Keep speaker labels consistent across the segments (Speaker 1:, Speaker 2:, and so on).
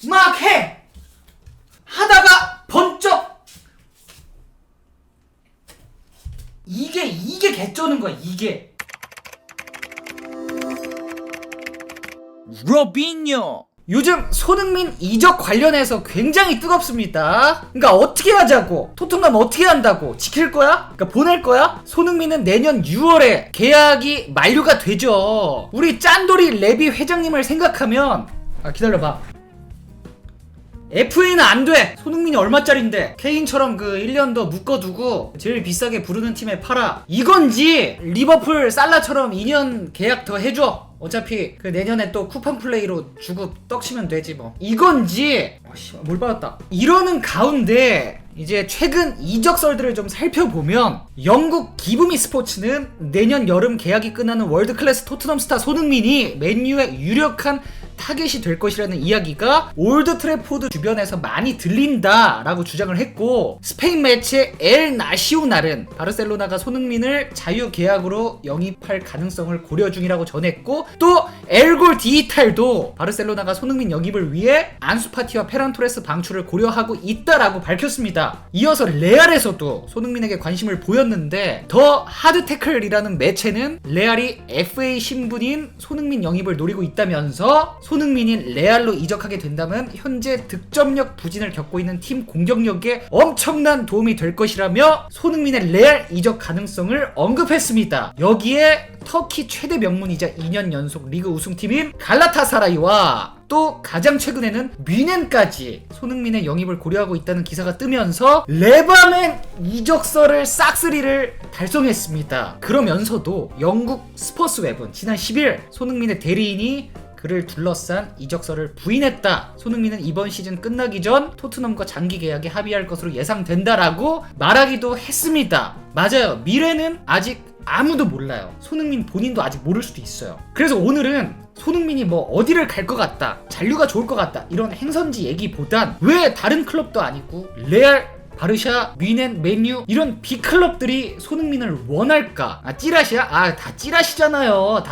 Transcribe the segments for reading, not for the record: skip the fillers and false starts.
Speaker 1: 막 해! 하다가 번쩍! 이게 개쩌는 거야, 이게.
Speaker 2: 로빈요.
Speaker 1: 요즘 손흥민 이적 관련해서 굉장히 뜨겁습니다. 그러니까 어떻게 하자고? 토트넘 어떻게 한다고? 지킬 거야? 그러니까 보낼 거야? 손흥민은 내년 6월에 계약이 만료가 되죠. 우리 짠돌이 레비 회장님을 생각하면 기다려봐. FA는 안 돼! 손흥민이 얼마짜린데? 케인처럼 그 1년 더 묶어두고 제일 비싸게 부르는 팀에 팔아. 이건지 리버풀 살라처럼 2년 계약 더 해줘. 어차피 그 내년에 또 쿠팡 플레이로 주고 떡치면 되지 뭐. 이건지 뭘 받았다. 이러는 가운데 이제 최근 이적설들을 좀 살펴보면 영국 기브미 스포츠는 내년 여름 계약이 끝나는 월드클래스 토트넘 스타 손흥민이 맨유의 유력한 타겟이 될 것이라는 이야기가 올드 트래포드 주변에서 많이 들린다라고 주장을 했고, 스페인 매체 엘 나시오날은 바르셀로나가 손흥민을 자유 계약으로 영입할 가능성을 고려 중이라고 전했고, 또 엘골 디지털도 바르셀로나가 손흥민 영입을 위해 안수파티와 페란 토레스 방출을 고려하고 있다라고 밝혔습니다. 이어서 레알에서도 손흥민에게 관심을 보였는데, 더 하드태클이라는 매체는 레알이 FA 신분인 손흥민 영입을 노리고 있다면서 손흥민이 레알로 이적하게 된다면 현재 득점력 부진을 겪고 있는 팀 공격력에 엄청난 도움이 될 것이라며 손흥민의 레알 이적 가능성을 언급했습니다. 여기에 터키 최대 명문이자 2년 연속 리그 우승팀인 갈라타사라이와 또 가장 최근에는 뮌헨까지 손흥민의 영입을 고려하고 있다는 기사가 뜨면서 레바맨 이적설을 싹쓸이를 달성했습니다. 그러면서도 영국 스포츠웹은 지난 10일 손흥민의 대리인이 그를 둘러싼 이적설을 부인했다. 손흥민은 이번 시즌 끝나기 전 토트넘과 장기 계약에 합의할 것으로 예상된다라고 말하기도 했습니다. 맞아요. 미래는 아직 아무도 몰라요. 손흥민 본인도 아직 모를 수도 있어요. 그래서 오늘은 손흥민이 뭐 어디를 갈 것 같다, 잔류가 좋을 것 같다, 이런 행선지 얘기보단 왜 다른 클럽도 아니고 레알, 바르샤, 뮌헨, 맨유 이런 빅클럽들이 손흥민을 원할까? 찌라시야? 다 찌라시잖아요.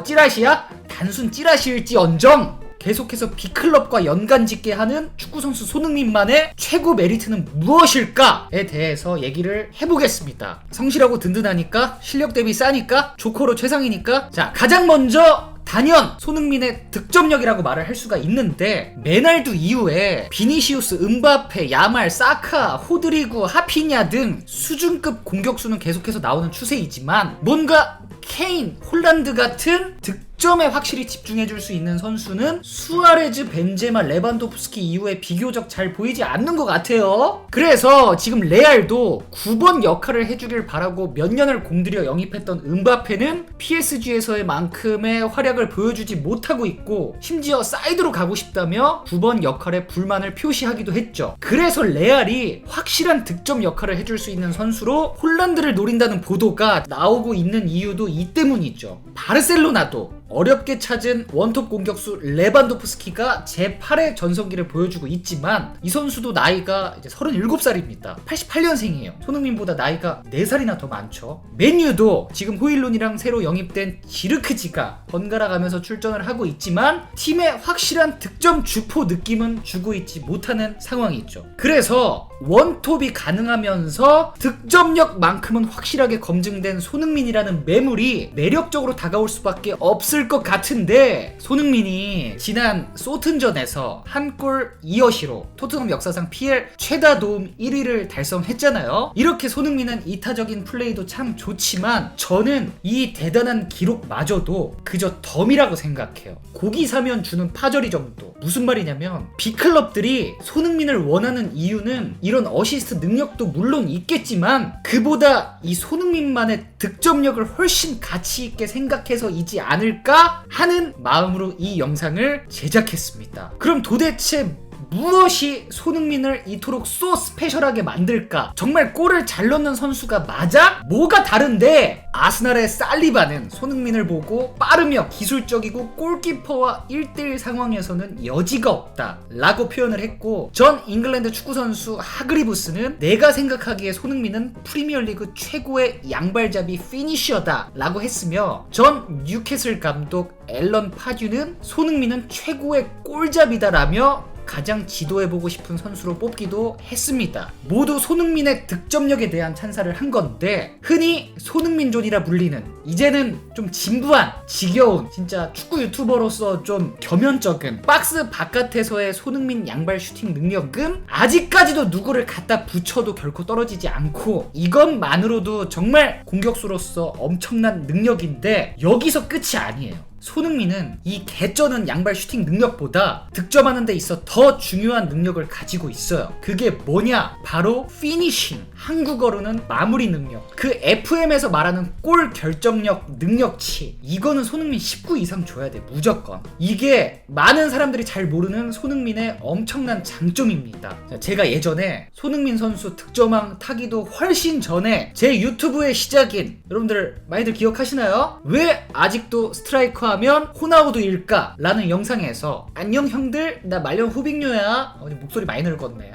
Speaker 1: 찌라시야? 단순 찌라시일지언정 계속해서 빅클럽과 연관짓게 하는 축구선수 손흥민만의 최고 메리트는 무엇일까에 대해서 얘기를 해보겠습니다. 성실하고 든든하니까, 실력 대비 싸니까, 조커로 최상이니까. 자, 가장 먼저 단연 손흥민의 득점력이라고 말을 할 수가 있는데, 메날두 이후에 비니시우스, 음바페, 야말, 사카, 호드리구, 하피냐 등 수준급 공격수는 계속해서 나오는 추세이지만 뭔가 케인, 홀란드 같은 득점에 확실히 집중해줄 수 있는 선수는 수아레즈, 벤제마, 레반도프스키 이후에 비교적 잘 보이지 않는 것 같아요. 그래서 지금 레알도 9번 역할을 해주길 바라고 몇 년을 공들여 영입했던 음바페는 PSG에서의 만큼의 활약을 보여주지 못하고 있고, 심지어 사이드로 가고 싶다며 9번 역할에 불만을 표시하기도 했죠. 그래서 레알이 확실한 득점 역할을 해줄 수 있는 선수로 홀란드를 노린다는 보도가 나오고 있는 이유도 이 때문이죠. 바르셀로나도 어렵게 찾은 원톱 공격수 레반도프스키가 제8의 전성기를 보여주고 있지만 이 선수도 나이가 이제 37살입니다. 88년생이에요. 손흥민보다 나이가 4살이나 더 많죠. 맨유도 지금 호일룬이랑 새로 영입된 지르크지가 번갈아 가면서 출전을 하고 있지만 팀의 확실한 득점 주포 느낌은 주고 있지 못하는 상황이 있죠. 그래서 원톱이 가능하면서 득점력만큼은 확실하게 검증된 손흥민이라는 매물이 매력적으로 다가올 수밖에 없을 것 같은데, 손흥민이 지난 소튼전에서 한 골 2어시로 토트넘 역사상 PL 최다 도움 1위를 달성했잖아요. 이렇게 손흥민은 이타적인 플레이도 참 좋지만 저는 이 대단한 기록마저도 그저 덤이라고 생각해요. 고기 사면 주는 파절이 정도. 무슨 말이냐면 빅클럽들이 손흥민을 원하는 이유는 이런 어시스트 능력도 물론 있겠지만 그보다 이 손흥민만의 득점력을 훨씬 가치 있게 생각해서이지 않을까 하는 마음으로 이 영상을 제작했습니다. 그럼 도대체 무엇이 손흥민을 이토록 소 스페셜하게 만들까? 정말 골을 잘 넣는 선수가 맞아? 뭐가 다른데? 아스날의 살리바는 손흥민을 보고 빠르며 기술적이고 골키퍼와 1대1 상황에서는 여지가 없다 라고 표현을 했고, 전 잉글랜드 축구선수 하그리부스는 내가 생각하기에 손흥민은 프리미어리그 최고의 양발잡이 피니셔다 라고 했으며, 전 뉴캐슬 감독 앨런 파듀는 손흥민은 최고의 골잡이다 라며 가장 지도해보고 싶은 선수로 뽑기도 했습니다. 모두 손흥민의 득점력에 대한 찬사를 한 건데 흔히 손흥민존이라 불리는 이제는 좀 진부한 지겨운 진짜 축구 유튜버로서 좀 겸연쩍은 박스 바깥에서의 손흥민 양발 슈팅 능력은 아직까지도 누구를 갖다 붙여도 결코 떨어지지 않고 이것만으로도 정말 공격수로서 엄청난 능력인데 여기서 끝이 아니에요. 손흥민은 이 개쩌는 양발 슈팅 능력보다 득점하는 데 있어 더 중요한 능력을 가지고 있어요. 그게 뭐냐? 바로 피니싱. 한국어로는 마무리 능력. 그 FM에서 말하는 골 결정력, 능력치. 이거는 손흥민 19 이상 줘야 돼. 무조건. 이게 많은 사람들이 잘 모르는 손흥민의 엄청난 장점입니다. 제가 예전에 손흥민 선수 득점왕 타기도 훨씬 전에 제 유튜브의 시작인 여러분들 많이들 기억하시나요? 왜 아직도 스트라이커 하면 호나우두일까? 라는 영상에서 안녕 형들 나 말년 후빅녀야. 목소리 많이 늙었네.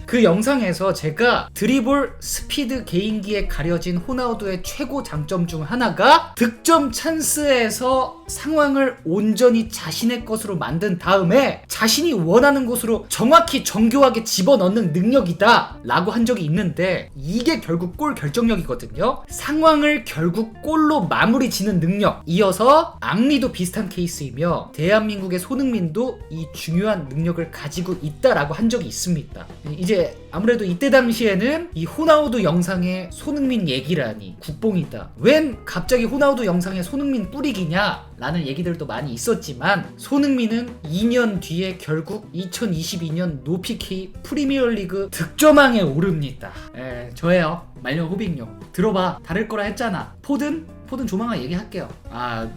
Speaker 1: 그 영상에서 제가 드리블 스피드 개인기에 가려진 호나우두의 최고 장점 중 하나가 득점 찬스에서 상황을 온전히 자신의 것으로 만든 다음에 자신이 원하는 곳으로 정확히 정교하게 집어넣는 능력이다 라고 한 적이 있는데 이게 결국 골 결정력이거든요. 상황을 결국 골로 마무리 지는 능력. 이어서 앙리도 비슷한 케이스이며 대한민국의 손흥민도 이 중요한 능력을 가지고 있다라고 한 적이 있습니다. 이제 아무래도 이때 당시에는 이 호나우두 영상에 손흥민 얘기라니 국뽕이다. 웬 갑자기 호나우두 영상에 손흥민 뿌리기냐? 라는 얘기들도 많이 있었지만 손흥민은 2년 뒤에 결국 2022년 노피K 프리미어리그 득점왕에 오릅니다. 저예요. 말년 호빙요. 들어봐. 다를 거라 했잖아. 포든 조만간 얘기할게요.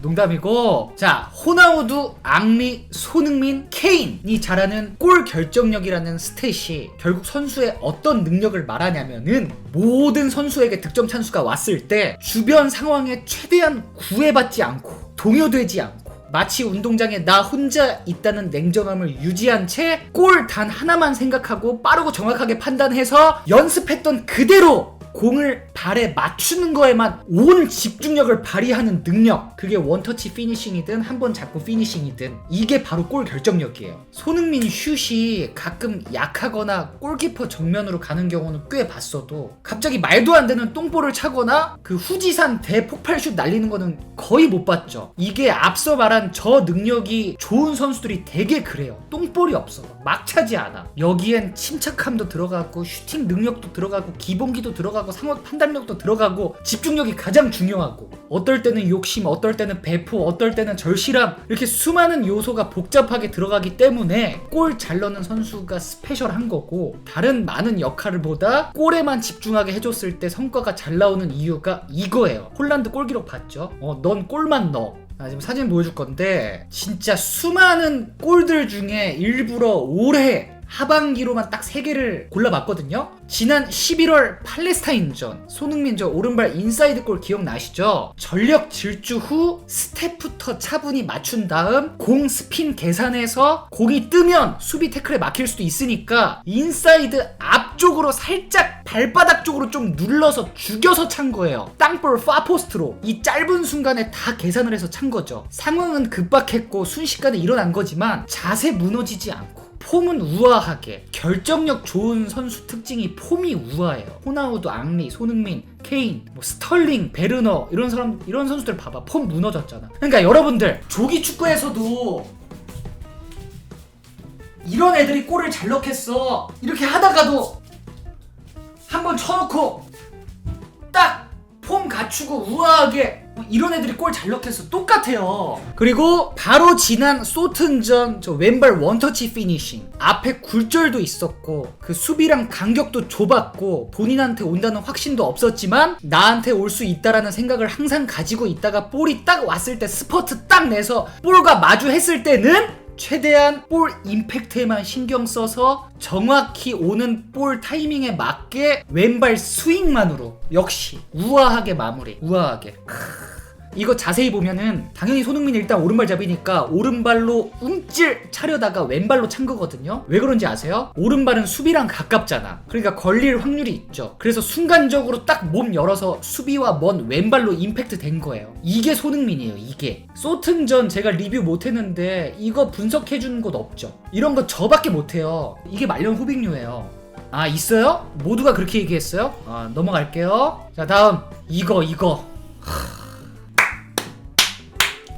Speaker 1: 농담이고. 자, 호나우두, 앙리, 손흥민, 케인이 잘하는 골 결정력이라는 스탯이 결국 선수의 어떤 능력을 말하냐면은 모든 선수에게 득점 찬스가 왔을 때 주변 상황에 최대한 구애받지 않고 동요되지 않고 마치 운동장에 나 혼자 있다는 냉정함을 유지한 채 골 단 하나만 생각하고 빠르고 정확하게 판단해서 연습했던 그대로 공을 발에 맞추는 거에만 온 집중력을 발휘하는 능력. 그게 원터치 피니싱이든 한 번 잡고 피니싱이든 이게 바로 골 결정력이에요. 손흥민 슛이 가끔 약하거나 골키퍼 정면으로 가는 경우는 꽤 봤어도 갑자기 말도 안 되는 똥볼을 차거나 그 후지산 대폭발 슛 날리는 거는 거의 못 봤죠. 이게 앞서 말한 저 능력이 좋은 선수들이 되게 그래요. 똥볼이 없어. 막 차지 않아. 여기엔 침착함도 들어가고 슈팅 능력도 들어가고 기본기도 들어가고 상황 판단력도 들어가고 집중력이 가장 중요하고 어떨 때는 욕심, 어떨 때는 배포, 어떨 때는 절실함 이렇게 수많은 요소가 복잡하게 들어가기 때문에 골 잘 넣는 선수가 스페셜한 거고 다른 많은 역할보다 골에만 집중하게 해줬을 때 성과가 잘 나오는 이유가 이거예요. 홀란드 골 기록 봤죠? 넌 골만 넣어. 지금 사진 보여줄 건데 진짜 수많은 골들 중에 일부러 올해 하반기로만 딱 3개를 골라봤거든요. 지난 11월 팔레스타인전 손흥민 저 오른발 인사이드 골 기억나시죠? 전력 질주 후 스텝부터 차분히 맞춘 다음 공 스핀 계산해서 공이 뜨면 수비 태클에 막힐 수도 있으니까 인사이드 앞쪽으로 살짝 발바닥 쪽으로 좀 눌러서 죽여서 찬 거예요. 땅볼 파포스트로 이 짧은 순간에 다 계산을 해서 찬 거죠. 상황은 급박했고 순식간에 일어난 거지만 자세 무너지지 않고 폼은 우아하게. 결정력 좋은 선수 특징이 폼이 우아해요. 호나우두, 앙리, 손흥민, 케인, 스털링, 베르너 이런 선수들 봐봐. 폼 무너졌잖아. 그러니까 여러분들 조기 축구에서도 이런 애들이 골을 잘 넣겠어. 이렇게 하다가도 한번 쳐놓고 딱 폼 갖추고 우아하게 이런 애들이 골 잘 넣겠어. 똑같아요. 그리고 바로 지난 소튼전 저 왼발 원터치 피니싱 앞에 굴절도 있었고 그 수비랑 간격도 좁았고 본인한테 온다는 확신도 없었지만 나한테 올 수 있다라는 생각을 항상 가지고 있다가 볼이 딱 왔을 때 스퍼트 딱 내서 볼과 마주했을 때는 최대한 볼 임팩트에만 신경 써서 정확히 오는 볼 타이밍에 맞게 왼발 스윙만으로 역시 우아하게 마무리. 우아하게. 이거 자세히 보면은 당연히 손흥민이 일단 오른발잡이니까 오른발로 움찔 차려다가 왼발로 찬 거거든요. 왜 그런지 아세요? 오른발은 수비랑 가깝잖아. 그러니까 걸릴 확률이 있죠. 그래서 순간적으로 딱 몸 열어서 수비와 먼 왼발로 임팩트 된 거예요. 이게 손흥민이에요. 이게 소튼전 제가 리뷰 못했는데 이거 분석해주는 곳 없죠. 이런 거 저밖에 못해요. 이게 말년 후빙류예요. 아, 있어요? 모두가 그렇게 얘기했어요? 넘어갈게요. 자, 다음 이거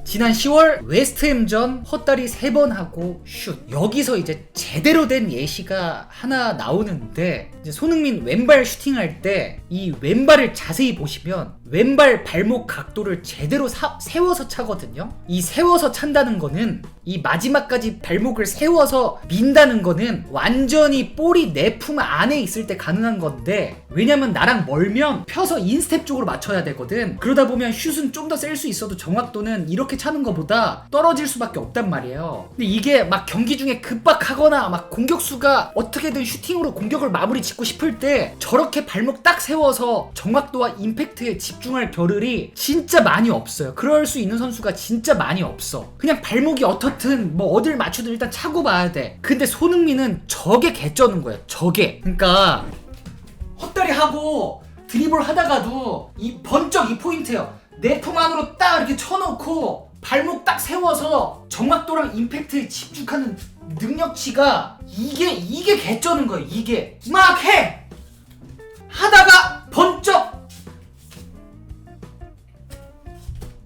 Speaker 1: 지난 10월 웨스트햄전 헛다리 3번 하고 슛. 여기서 이제 제대로 된 예시가 하나 나오는데, 이제 손흥민 왼발 슈팅할 때 이 왼발을 자세히 보시면 왼발 발목 각도를 제대로 세워서 차거든요. 이 세워서 찬다는 거는, 이 마지막까지 발목을 세워서 민다는 거는 완전히 볼이 내 품 안에 있을 때 가능한 건데, 왜냐면 나랑 멀면 펴서 인스텝 쪽으로 맞춰야 되거든. 그러다 보면 슛은 좀 더 셀 수 있어도 정확도는 이렇게 차는 것보다 떨어질 수밖에 없단 말이에요. 근데 이게 막 경기 중에 급박하거나 막 공격수가 어떻게든 슈팅으로 공격을 마무리 짓고 싶을 때 저렇게 발목 딱 세워서 정확도와 임팩트에 집중할 겨를이 진짜 많이 없어요. 그럴 수 있는 선수가 진짜 많이 없어. 그냥 발목이 어떻든 뭐 어딜 맞추든 일단 차고 봐야 돼. 근데 손흥민은 저게 개쩌는 거야. 저게. 그러니까 헛다리 하고 드리블 하다가도 이 번쩍 이 포인트예요. 내 품 안으로 딱 이렇게 쳐놓고 발목 딱 세워서 정확도랑 임팩트에 집중하는 능력치가 이게 개쩌는 거예요. 이게 막 해! 하다가 번쩍!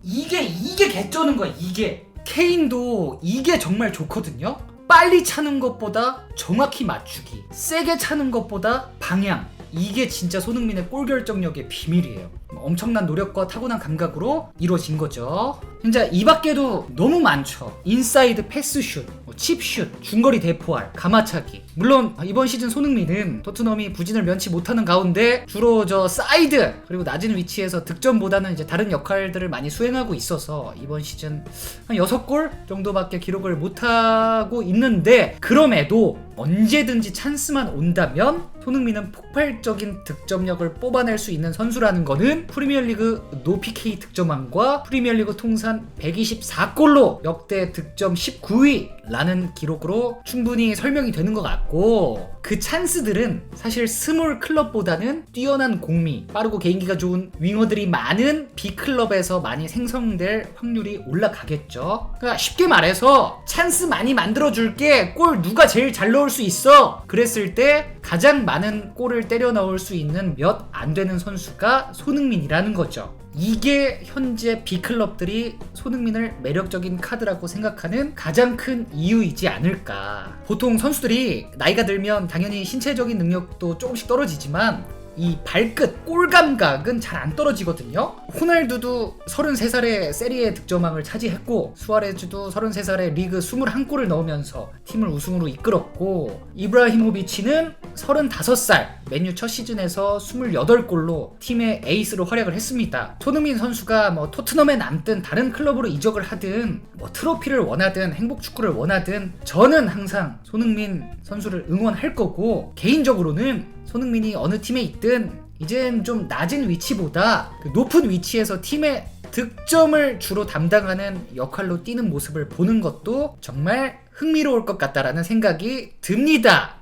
Speaker 1: 이게 개쩌는 거야. 이게 케인도 이게 정말 좋거든요. 빨리 차는 것보다 정확히 맞추기, 세게 차는 것보다 방향, 이게 진짜 손흥민의 골 결정력의 비밀이에요. 엄청난 노력과 타고난 감각으로 이루어진 거죠. 진짜 이 밖에도 너무 많죠. 인사이드 패스슛, 칩슛, 중거리 대포알, 가마차기. 물론 이번 시즌 손흥민은 토트넘이 부진을 면치 못하는 가운데 주로 저 사이드 그리고 낮은 위치에서 득점보다는 이제 다른 역할들을 많이 수행하고 있어서 이번 시즌 한 6골 정도밖에 기록을 못하고 있는데, 그럼에도 언제든지 찬스만 온다면 손흥민은 폭발적인 득점력을 뽑아낼 수 있는 선수라는 거는 프리미어리그 노 PK 득점왕과 프리미어리그 통산 124골로 역대 득점 19위라는 기록으로 충분히 설명이 되는 것 같고, 그 찬스들은 사실 스몰 클럽보다는 뛰어난 공미, 빠르고 개인기가 좋은 윙어들이 많은 B클럽에서 많이 생성될 확률이 올라가겠죠. 그러니까 쉽게 말해서 찬스 많이 만들어줄게, 골 누가 제일 잘 넣을 수 있어, 그랬을 때 가장 많은 골을 때려 넣을 수 있는 몇 안 되는 선수가 손흥민이라는 거죠. 이게 현재 B클럽들이 손흥민을 매력적인 카드라고 생각하는 가장 큰 이유이지 않을까. 보통 선수들이 나이가 들면 당연히 신체적인 능력도 조금씩 떨어지지만 이 발끝, 골 감각은 잘 안 떨어지거든요. 호날두도 33살에 세리에 득점왕을 차지했고, 수아레즈도 33살에 리그 21골을 넣으면서 팀을 우승으로 이끌었고, 이브라히모비치는 35살 맨유 첫 시즌에서 28골로 팀의 에이스로 활약을 했습니다. 손흥민 선수가 뭐 토트넘에 남든 다른 클럽으로 이적을 하든 뭐 트로피를 원하든 행복 축구를 원하든 저는 항상 손흥민 선수를 응원할 거고, 개인적으로는 손흥민이 어느 팀에 있든 이젠 좀 낮은 위치보다 그 높은 위치에서 팀의 득점을 주로 담당하는 역할로 뛰는 모습을 보는 것도 정말 흥미로울 것 같다라는 생각이 듭니다.